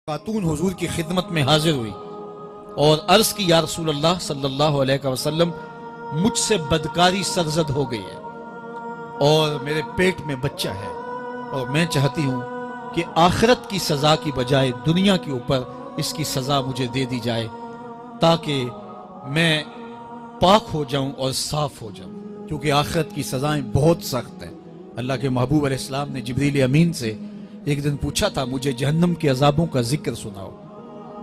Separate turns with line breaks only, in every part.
خاتون حضور کی خدمت میں حاضر ہوئی اور عرض کی یا رسول اللہ صلی اللہ علیہ وسلم مجھ سے بدکاری سرزد ہو گئی ہے اور میرے پیٹ میں بچہ ہے اور میں چاہتی ہوں کہ آخرت کی سزا کی بجائے دنیا کے اوپر اس کی سزا مجھے دے دی جائے تاکہ میں پاک ہو جاؤں اور صاف ہو جاؤں، کیونکہ آخرت کی سزائیں بہت سخت ہیں۔ اللہ کے محبوب علیہ السلام نے جبریل امین سے ایک دن پوچھا تھا مجھے جہنم کے عذابوں کا ذکر سناؤ،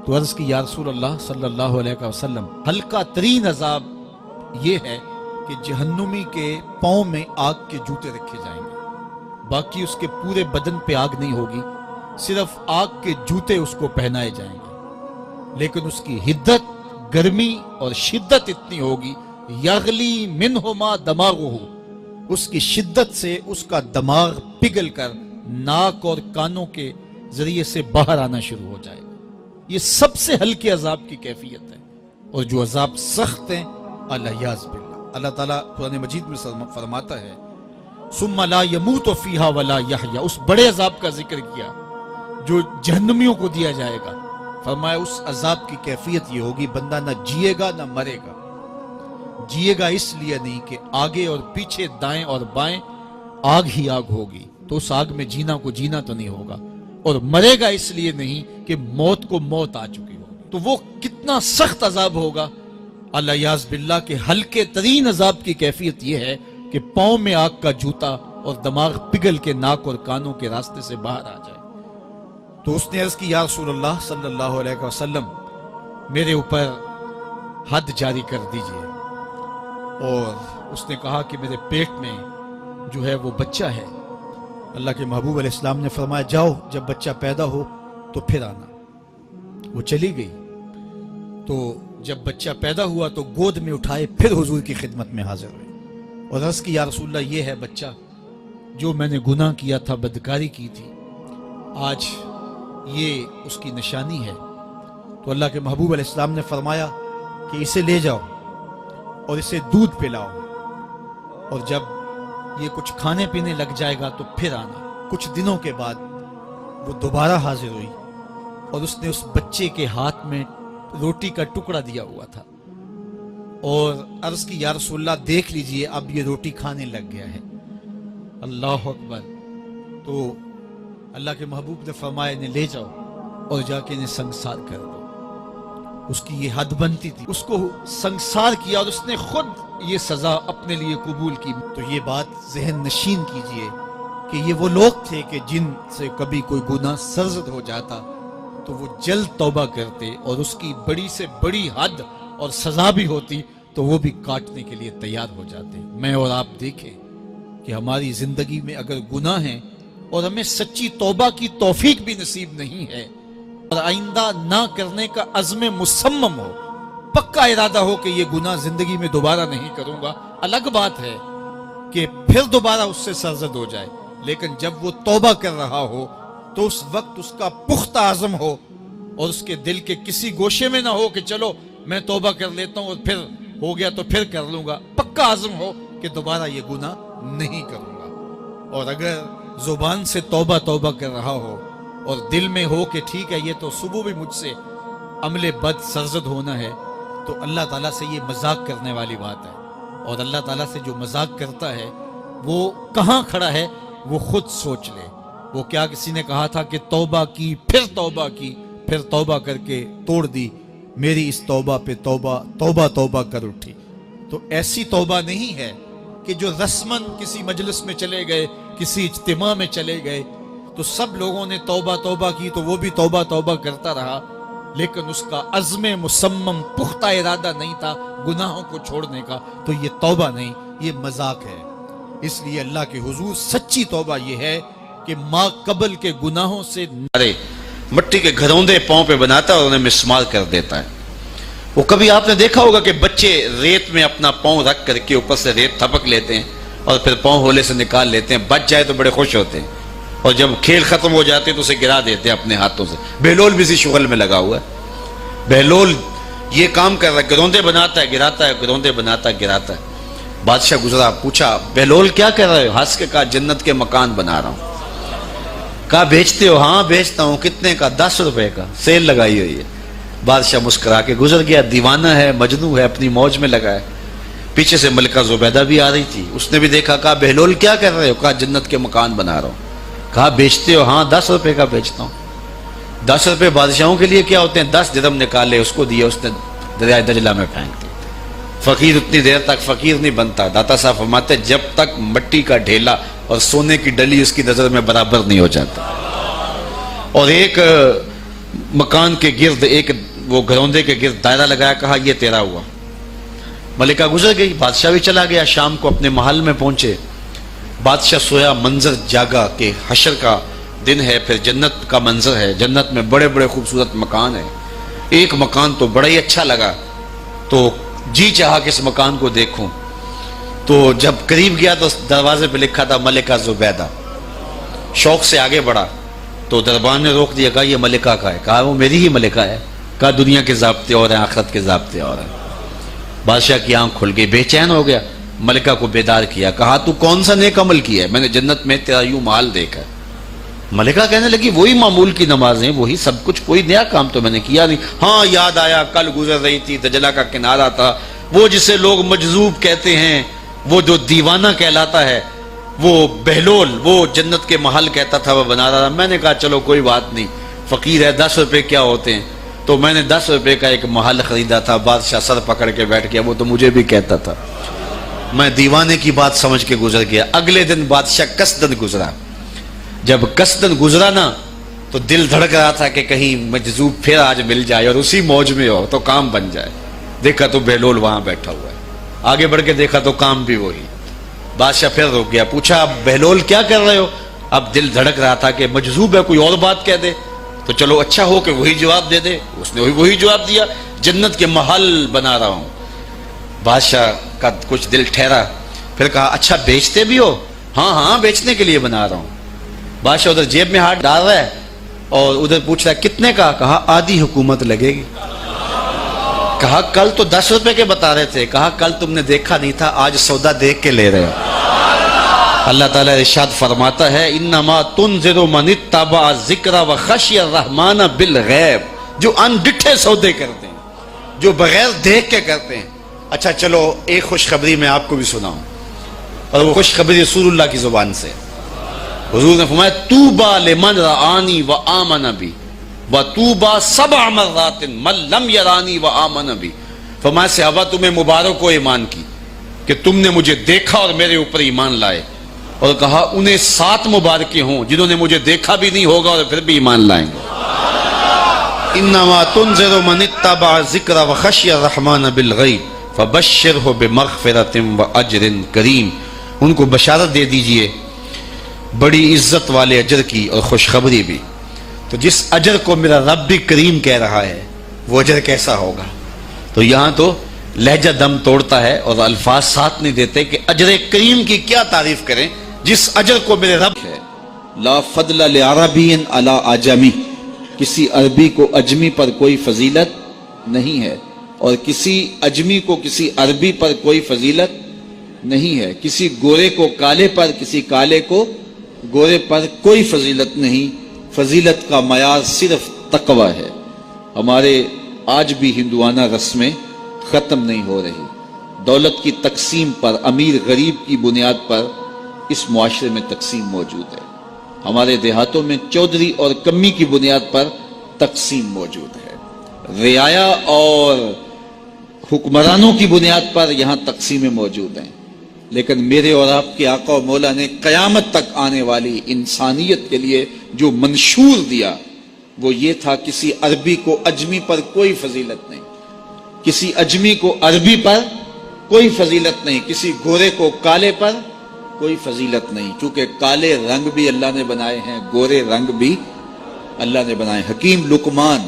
تو عرض کی یا رسول اللہ صلی اللہ علیہ وسلم ہلکا ترین عذاب یہ ہے کہ جہنمی کے پاؤں میں آگ کے جوتے رکھے جائیں گے، باقی اس کے پورے بدن پہ آگ نہیں ہوگی، صرف آگ کے جوتے اس کو پہنائے جائیں گے، لیکن اس کی حدت، گرمی اور شدت اتنی ہوگی یغلی منہما دماغہ، اس کی شدت سے اس کا دماغ پگھل کر ناک اور کانوں کے ذریعے سے باہر آنا شروع ہو جائے گا۔ یہ سب سے ہلکے عذاب کی کیفیت ہے، اور جو عذاب سخت ہیں الیاذ باللہ، اللہ تعالیٰ قرآن مجید میں فرماتا ہے ثم لا يموت فیہا ولا یحیا، اس بڑے عذاب کا ذکر کیا جو جہنمیوں کو دیا جائے گا، فرمایا اس عذاب کی کیفیت یہ ہوگی بندہ نہ جیے گا نہ مرے گا۔ جیے گا اس لیے نہیں کہ آگے اور پیچھے دائیں اور بائیں آگ ہی آگ ہوگی، تو اس آگ میں جینا کو جینا تو نہیں ہوگا، اور مرے گا اس لیے نہیں کہ موت کو موت آ چکی ہوگی۔ تو وہ کتنا سخت عذاب ہوگا الیاذ باللہ کہ ہلکے ترین عذاب کی کیفیت یہ ہے کہ پاؤں میں آگ کا جوتا اور دماغ پگھل کے ناک اور کانوں کے راستے سے باہر آ جائے۔ تو اس نے عرض کی یا رسول اللہ صلی اللہ علیہ وسلم میرے اوپر حد جاری کر دیجئے، اور اس نے کہا کہ میرے پیٹ میں جو ہے وہ بچہ ہے۔ اللہ کے محبوب علیہ السلام نے فرمایا جاؤ جب بچہ پیدا ہو تو پھر آنا۔ وہ چلی گئی، تو جب بچہ پیدا ہوا تو گود میں اٹھائے پھر حضور کی خدمت میں حاضر ہوئے اور عرض کی یا رسول اللہ یہ ہے بچہ جو میں نے گناہ کیا تھا، بدکاری کی تھی، آج یہ اس کی نشانی ہے۔ تو اللہ کے محبوب علیہ السلام نے فرمایا کہ اسے لے جاؤ اور اسے دودھ پلاؤ، اور جب یہ کچھ کھانے پینے لگ جائے گا تو پھر آنا۔ کچھ دنوں کے بعد وہ دوبارہ حاضر ہوئی اور اس نے اس بچے کے ہاتھ میں روٹی کا ٹکڑا دیا ہوا تھا اور عرض کی یا رسول اللہ دیکھ لیجئے اب یہ روٹی کھانے لگ گیا ہے۔ اللہ اکبر۔ تو اللہ کے محبوب نے فرمایا انہیں لے جاؤ اور جا کے انہیں سنگسار کر دو۔ اس کی یہ حد بنتی تھی، اس کو سنگسار کیا اور اس نے خود یہ سزا اپنے لیے قبول کی۔ تو یہ بات ذہن نشین کیجئے کہ یہ وہ لوگ تھے کہ جن سے کبھی کوئی گناہ سرزد ہو جاتا تو وہ جلد توبہ کرتے، اور اس کی بڑی سے بڑی حد اور سزا بھی ہوتی تو وہ بھی کاٹنے کے لیے تیار ہو جاتے۔ میں اور آپ دیکھیں کہ ہماری زندگی میں اگر گناہ ہیں اور ہمیں سچی توبہ کی توفیق بھی نصیب نہیں ہے اور آئندہ نہ کرنے کا عزم مصمم ہو، پکا ارادہ ہو کہ یہ گناہ زندگی میں دوبارہ نہیں کروں گا، الگ بات ہے کہ پھر دوبارہ اس سے سرزد ہو جائے، لیکن جب وہ توبہ کر رہا ہو تو اس وقت اس کا پختہ عزم ہو اور اس کے دل کے کسی گوشے میں نہ ہو کہ چلو میں توبہ کر لیتا ہوں اور پھر ہو گیا تو پھر کر لوں گا، پکا عزم ہو کہ دوبارہ یہ گناہ نہیں کروں گا۔ اور اگر زبان سے توبہ توبہ کر رہا ہو اور دل میں ہو کہ ٹھیک ہے یہ تو صبح بھی مجھ سے عمل بد سرزد ہونا ہے، تو اللہ تعالیٰ سے یہ مذاق کرنے والی بات ہے، اور اللہ تعالیٰ سے جو مذاق کرتا ہے وہ کہاں کھڑا ہے وہ خود سوچ لے۔ وہ کیا کسی نے کہا تھا کہ توبہ کی پھر توبہ کی پھر توبہ کر کے توڑ دی، میری اس توبہ پہ توبہ توبہ توبہ کر اٹھی۔ تو ایسی توبہ نہیں ہے کہ جو رسماً کسی مجلس میں چلے گئے، کسی اجتماع میں چلے گئے تو سب لوگوں نے توبہ توبہ کی تو وہ بھی توبہ توبہ کرتا رہا، لیکن اس کا عزم مصمم پختہ ارادہ نہیں تھا گناہوں کو چھوڑنے کا، تو یہ توبہ نہیں، یہ مذاق ہے۔ اس لیے اللہ کے حضور سچی توبہ یہ ہے کہ ماں قبل کے گناہوں سے
مٹی کے گھروندے پاؤں پہ بناتا ہے اور انہیں مسمار کر دیتا ہے۔ وہ کبھی آپ نے دیکھا ہوگا کہ بچے ریت میں اپنا پاؤں رکھ کر کے اوپر سے ریت تھپک لیتے ہیں اور پھر پاؤں ہولے سے نکال لیتے ہیں، بچ جائے تو بڑے خوش ہوتے ہیں، اور جب کھیل ختم ہو جاتے ہیں تو اسے گرا دیتے ہیں اپنے ہاتھوں سے۔ بہلول بھی اسی شغل میں لگا ہوا ہے، بہلول یہ کام کر رہا ہے، گروندے بناتا ہے گراتا ہے، گروندے بناتا ہے گراتا ہے۔ بادشاہ گزرا، پوچھا بہلول کیا کر رہے ہو؟ ہنس کے کہا جنت کے مکان بنا رہا ہوں۔ کہا بیچتے ہو؟ ہاں بیچتا ہوں. کتنے کا؟ 10 روپے کا, سیل لگائی ہوئی ہے. بادشاہ مسکرا کے گزر گیا. دیوانہ ہے, مجنوں ہے, اپنی موج میں لگا ہے. پیچھے سے ملکہ زبیدہ بھی آ رہی تھی, اس نے بھی دیکھا. کہا بہلول کیا کر رہے ہو؟ کہا جنت کے مکان بنا رہا ہوں. کہا بیچتے ہو؟ ہاں 10 روپے کا بیچتا ہوں. 10 روپے بادشاہوں کے لیے کیا ہوتے ہیں؟ 10 درہم نکالے, اس کو دیا, اس نے دریائے دجلہ میں پھینک دیا. فقیر اتنی دیر تک فقیر نہیں بنتا. داتا صاحب فرماتے جب تک مٹی کا ڈھیلا اور سونے کی ڈلی اس کی نظر میں برابر نہیں ہو جاتا. اور ایک مکان کے گرد, ایک وہ گھروندے کے گرد دائرہ لگایا. کہا یہ تیرا ہوا. ملکہ گزر گئی, بادشاہ بھی چلا گیا. شام کو اپنے محل میں پہنچے. بادشاہ سویا, منظر جاگا کہ حشر کا دن ہے, پھر جنت کا منظر ہے. جنت میں بڑے بڑے خوبصورت مکان ہیں. ایک مکان تو بڑا ہی اچھا لگا, تو جی چاہا کہ اس مکان کو دیکھوں. تو جب قریب گیا تو دروازے پہ لکھا تھا ملکہ زبیدہ. شوق سے آگے بڑھا تو دربان نے روک دیا. کہا یہ ملکہ کا ہے. کہا وہ میری ہی ملکہ ہے. کہا دنیا کے ضابطے اور ہیں, آخرت کے ضابطے اور ہیں. بادشاہ کی آنکھ کھل گئی, بے چین ہو گیا. ملکہ کو بیدار کیا. کہا تو کون سا نیک عمل کیا ہے؟ میں نے جنت میں تیرا یوں محل دیکھا. ملکہ کہنے لگی وہی معمول کی نمازیں, وہی سب کچھ, کوئی نیا کام تو میں نے کیا نہیں. ہاں یاد آیا, کل گزر رہی تھی, دجلہ کا کنارہ تھا, وہ جسے لوگ مجذوب کہتے ہیں, وہ جو دیوانہ کہلاتا ہے, وہ بہلول, وہ جنت کے محل کہتا تھا, وہ بنا رہا تھا. میں نے کہا چلو کوئی بات نہیں, فقیر ہے, 10 روپے کیا ہوتے ہیں. تو میں نے 10 روپے کا ایک محل خریدا تھا. بادشاہ سر پکڑ کے بیٹھ گیا, وہ تو مجھے بھی کہتا تھا. میں دیوانے کی بات سمجھ کے گزر گیا. اگلے دن بادشاہ قصدن گزرا. جب قصدن گزرا نا تو دل دھڑک رہا تھا کہ کہیں مجذوب پھر آج مل جائے اور اسی موج میں ہو تو کام بن جائے. دیکھا تو بہلول وہاں بیٹھا ہوا ہے. آگے بڑھ کے دیکھا تو کام بھی وہی. بادشاہ پھر رک گیا, پوچھا اب بہلول کیا کر رہے ہو؟ اب دل دھڑک رہا تھا کہ مجذوب ہے, کوئی اور بات کہہ دے تو چلو اچھا ہو کہ وہی جواب دے دے. اس نے وہی جواب دیا, جنت کے محل بنا رہا ہوں. بادشاہ کا کچھ دل ٹھہرا, پھر کہا اچھا بیچتے بھی ہو؟ ہاں ہاں بیچنے کے لیے بنا رہا ہوں. بادشاہ ادھر جیب میں ہاتھ ڈال رہا ہے اور ادھر پوچھ رہا ہے کتنے کا؟ کہا آدھی حکومت لگے گی. کہا کل تو 10 روپے کے بتا رہے تھے. کہا کل تم نے دیکھا نہیں تھا, آج سودا دیکھ کے لے رہے ہو. اللہ تعالیٰ ارشاد فرماتا ہے انما تنذر من اتبع الذکر وخشی الرحمن بالغیب, جو ان ڈٹھے سودے کرتے ہیں, جو بغیر دیکھ کے کرتے ہیں. اچھا چلو ایک خوشخبری میں آپ کو بھی سناؤں, اور وہ خوشخبری رسول اللہ کی زبان سے. حضور نے فرمایا طوبی لمن رآنی وآمن بی وطوبی 7 مرات من لم یرانی وآمن بی. فرمایا صحابہ تمہیں مبارک ہو ایمان کی کہ تم نے مجھے دیکھا اور میرے اوپر ایمان لائے. اور کہا انہیں 7 مبارکیں ہوں جنہوں نے مجھے دیکھا بھی نہیں ہوگا اور پھر بھی ایمان لائیں گے. انما تنذر من اتبع الذکر وخشی الرحمن بالغیب فبشرہ بمغفرۃ واجر کریم. ان کو بشارت دے دیجئے بڑی عزت والے اجر کی اور خوشخبری بھی. تو جس اجر کو میرا رب بھی کریم کہہ رہا ہے وہ اجر کیسا ہوگا. تو یہاں تو لہجہ دم توڑتا ہے اور الفاظ ساتھ نہیں دیتے کہ اجر کریم کی کیا تعریف کریں جس اجر کو میرے رب ہے. لا فضل لعربی علی اعجمی, کسی عربی کو اجمی پر کوئی فضیلت نہیں ہے, اور کسی اجمی کو کسی عربی پر کوئی فضیلت نہیں ہے. کسی گورے کو کالے پر, کسی کالے کو گورے پر کوئی فضیلت نہیں. فضیلت کا معیار صرف تقوی ہے. ہمارے آج بھی ہندوانہ رسمیں ختم نہیں ہو رہی. دولت کی تقسیم پر, امیر غریب کی بنیاد پر اس معاشرے میں تقسیم موجود ہے. ہمارے دیہاتوں میں چودھری اور کمی کی بنیاد پر تقسیم موجود ہے. رعایا اور حکمرانوں کی بنیاد پر یہاں تقسیمیں موجود ہیں. لیکن میرے اور آپ کے آقا و مولا نے قیامت تک آنے والی انسانیت کے لیے جو منشور دیا وہ یہ تھا کسی عربی کو اجمی پر کوئی فضیلت نہیں, کسی اجمی کو عربی پر کوئی فضیلت نہیں, کسی گورے کو کالے پر کوئی فضیلت نہیں. چونکہ کالے رنگ بھی اللہ نے بنائے ہیں, گورے رنگ بھی اللہ نے بنائے. حکیم لقمان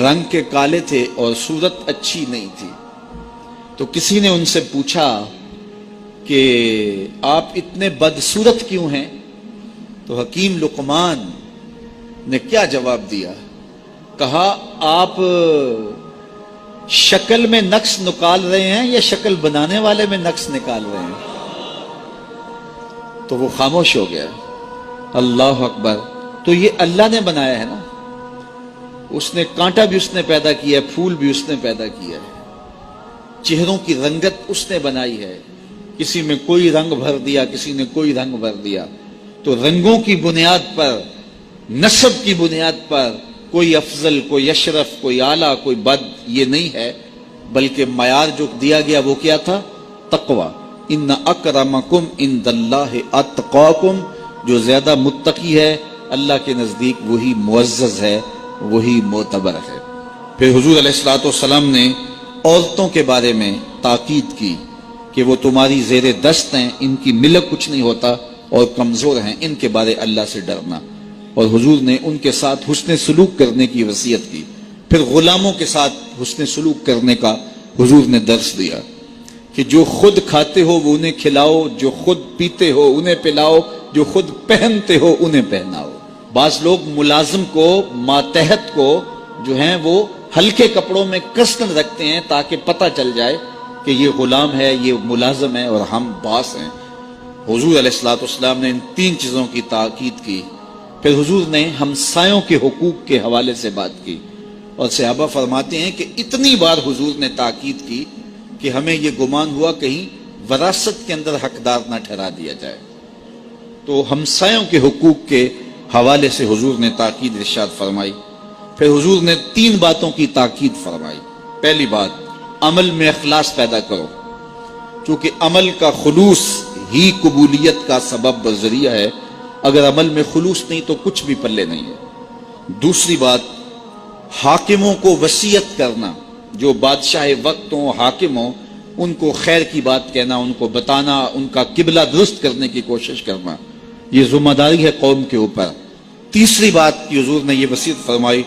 رنگ کے کالے تھے اور صورت اچھی نہیں تھی. تو کسی نے ان سے پوچھا کہ آپ اتنے بدصورت کیوں ہیں؟ تو حکیم لقمان نے کیا جواب دیا؟ کہا آپ شکل میں نقص نکال رہے ہیں یا شکل بنانے والے میں نقص نکال رہے ہیں؟ تو وہ خاموش ہو گیا. اللہ اکبر. تو یہ اللہ نے بنایا ہے نا, اس نے کانٹا بھی اس نے پیدا کیا ہے, پھول بھی اس نے پیدا کیا ہے, چہروں کی رنگت اس نے بنائی ہے, کسی میں کوئی رنگ بھر دیا, کسی نے کوئی رنگ بھر دیا. تو رنگوں کی بنیاد پر, نسب کی بنیاد پر کوئی افضل, کوئی اشرف, کوئی اعلیٰ, کوئی بد, یہ نہیں ہے, بلکہ معیار جو دیا گیا وہ کیا تھا؟ تقوی. ان اکرمکم عند اللہ اتقاکم, جو زیادہ متقی ہے اللہ کے نزدیک وہی معزز ہے, وہی معتبر ہے. پھر حضور علیہ الصلوۃ والسلام نے عورتوں کے بارے میں تاکید کی کہ وہ تمہاری زیر دست ہیں, ان کی ملک کچھ نہیں ہوتا اور کمزور ہیں, ان کے بارے اللہ سے ڈرنا. اور حضور نے ان کے ساتھ حسن سلوک کرنے کی وصیت کی. پھر غلاموں کے ساتھ حسن سلوک کرنے کا حضور نے درس دیا کہ جو خود کھاتے ہو وہ انہیں کھلاؤ, جو خود پیتے ہو انہیں پلاؤ, جو خود پہنتے ہو انہیں پہناؤ. بعض لوگ ملازم کو, ماتحت کو جو ہیں وہ ہلکے کپڑوں میں کسن رکھتے ہیں تاکہ پتہ چل جائے کہ یہ غلام ہے, یہ ملازم ہے اور ہم باس ہیں. حضور علیہ الصلوۃ والسلام نے ان 3 چیزوں کی تاکید کی. پھر حضور نے ہمسایوں کے حقوق کے حوالے سے بات کی, اور صحابہ فرماتے ہیں کہ اتنی بار حضور نے تاکید کی کہ ہمیں یہ گمان ہوا کہیں وراثت کے اندر حقدار نہ ٹھہرا دیا جائے. تو ہمسایوں کے حقوق کے حوالے سے حضور نے تاکید ارشاد فرمائی. پھر حضور نے 3 باتوں کی تاکید فرمائی. پہلی بات, عمل میں اخلاص پیدا کرو, چونکہ عمل کا خلوص ہی قبولیت کا سبب و ذریعہ ہے. اگر عمل میں خلوص نہیں تو کچھ بھی پلے نہیں ہے. دوسری بات, حاکموں کو وصیت کرنا, جو بادشاہ وقت ہوں, حاکم ہوں, ان کو خیر کی بات کہنا, ان کو بتانا, ان کا قبلہ درست کرنے کی کوشش کرنا, یہ ذمہ داری ہے قوم کے اوپر. تیسری بات کی حضور نے یہ وصیت فرمائی,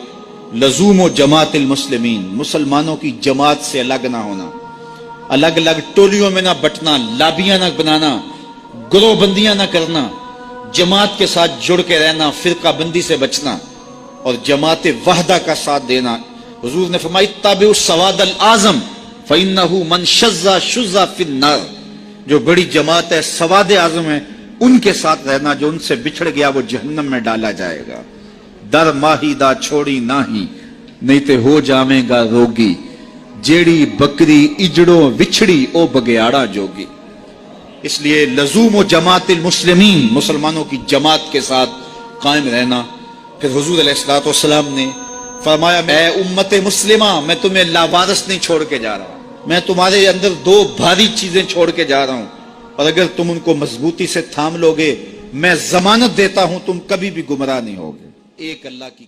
لزوم و جماعت المسلمین, مسلمانوں کی جماعت سے الگ نہ ہونا, الگ الگ ٹولیوں میں نہ بٹنا, لابیاں نہ بنانا, گروہ بندیاں نہ کرنا, جماعت کے ساتھ جڑ کے رہنا, فرقہ بندی سے بچنا اور جماعت وحدہ کا ساتھ دینا. حضور نے فرمائی, تابعوا السواد الاعظم فإنہ من شذ شذ فی النار, جو بڑی جماعت ہے, سواد اعظم ہے, ان کے ساتھ رہنا, جو ان سے بچھڑ گیا وہ جہنم میں ڈالا جائے گا. در ماہی دا چھوڑی ناہی, نہیں تے ہو جامے گا روگی, جیڑی بکری اجڑوں وچھڑی او بگیاڑا جوگی. اس لیے لزوم و جماعت المسلمین, مسلمانوں کی جماعت کے ساتھ قائم رہنا. پھر حضور علیہ الصلوۃ والسلام نے فرمایا, اے امت مسلمہ, میں تمہیں لاوارث نہیں چھوڑ کے جا رہا ہوں, میں تمہارے اندر 2 بھاری چیزیں چھوڑ کے جا رہا ہوں, اور اگر تم ان کو مضبوطی سے تھام لو گے, میں ضمانت دیتا ہوں تم کبھی بھی گمراہ نہیں ہوگے. ایک اللہ کی